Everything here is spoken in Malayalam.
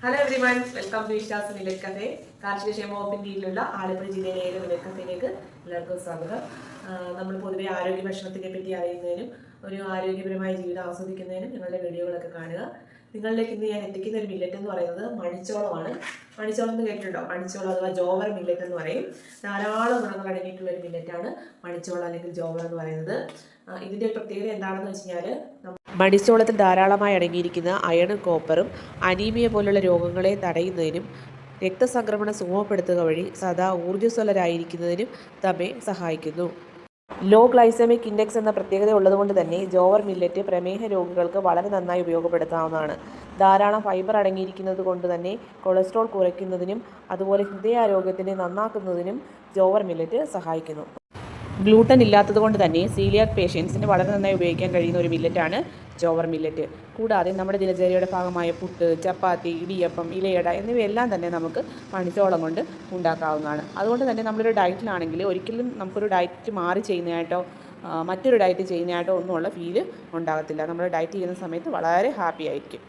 Hello everyone, welcome to Isha's millet cafe. കാർഷിക ക്ഷേമ വകുപ്പിന് കീഴിലുള്ള ആലപ്പുഴ ജില്ലയിലെ ഏക മില്ലറ്റ് കഫേയിലേക്ക് എല്ലാവർക്കും സ്വാഗതം. നമ്മൾ പൊതുവെ ആരോഗ്യ ഭക്ഷണത്തിനെ പറ്റി അറിയുന്നതിനും ഒരു ആരോഗ്യപരമായ ജീവിതം ആസ്വദിക്കുന്നതിനും നിങ്ങളുടെ വീഡിയോകളൊക്കെ കാണുക. നിങ്ങളിലേക്ക് ഇന്ന് ഞാൻ എത്തിക്കുന്ന ഒരു മില്ലറ്റ് എന്ന് പറയുന്നത് മണിച്ചോളമാണ്. മണിച്ചോളം എന്ന് കേട്ടിട്ടുണ്ടോ? മണിച്ചോളം അഥവാ ജോവർ മില്ലറ്റ് എന്ന് പറയും. ധാരാളം ഗുണങ്ങൾ അടങ്ങിയിട്ടുള്ള ഒരു മില്ലറ്റാണ് മണിച്ചോളം അല്ലെങ്കിൽ ജോവർ എന്ന് പറയുന്നത്. ഇതിൻ്റെ പ്രത്യേകത എന്താണെന്ന് വെച്ച് കഴിഞ്ഞാൽ, മണിച്ചോളത്തിൽ ധാരാളമായി അടങ്ങിയിരിക്കുന്ന അയണും കോപ്പറും അനീമിയ പോലുള്ള രോഗങ്ങളെ തടയുന്നതിനും രക്തസംക്രമണം സുഗമപ്പെടുത്തുക വഴി സദാ ഊർജ്ജസ്വലരായിരിക്കുന്നതിനും നമ്മെ സഹായിക്കുന്നു. ലോ ഗ്ലൈസമിക് ഇൻഡെക്സ് എന്ന പ്രത്യേകത ഉള്ളതുകൊണ്ട് തന്നെ ജോവർ മില്ലറ്റ് പ്രമേഹ രോഗികൾക്ക് വളരെ നന്നായി ഉപയോഗപ്പെടുത്താവുന്നതാണ്. ധാരാളം ഫൈബർ അടങ്ങിയിരിക്കുന്നത് കൊണ്ട് തന്നെ കൊളസ്ട്രോൾ കുറയ്ക്കുന്നതിനും അതുപോലെ ഹൃദയാരോഗ്യത്തിനെ നന്നാക്കുന്നതിനും ജോവർ മില്ലറ്റ് സഹായിക്കുന്നു. ഗ്ലൂട്ടൻ ഇല്ലാത്തതുകൊണ്ട് തന്നെ സീലിയാക് പേഷ്യൻസിന് വളരെ നന്നായി ഉപയോഗിക്കാൻ കഴിയുന്ന ഒരു മില്ലറ്റാണ് ജോവർ മില്ലറ്റ്. കൂടാതെ നമ്മുടെ ദിനചര്യയുടെ ഭാഗമായ പുട്ട്, ചപ്പാത്തി, ഇടിയപ്പം, ഇലയട എന്നിവയെല്ലാം തന്നെ നമുക്ക് മണിച്ചോളം കൊണ്ട് ഉണ്ടാക്കാവുന്നതാണ്. അതുകൊണ്ട് തന്നെ നമ്മളൊരു ഡയറ്റിലാണെങ്കിൽ ഒരിക്കലും നമുക്കൊരു ഡയറ്റ് മാറി ചെയ്യുന്നതായിട്ടോ മറ്റൊരു ഡയറ്റ് ചെയ്യുന്നതായിട്ടോ ഒന്നുമുള്ള ഫീല് ഉണ്ടാകത്തില്ല. നമ്മൾ ഡയറ്റ് ചെയ്യുന്ന സമയത്ത് വളരെ ഹാപ്പി ആയിരിക്കും.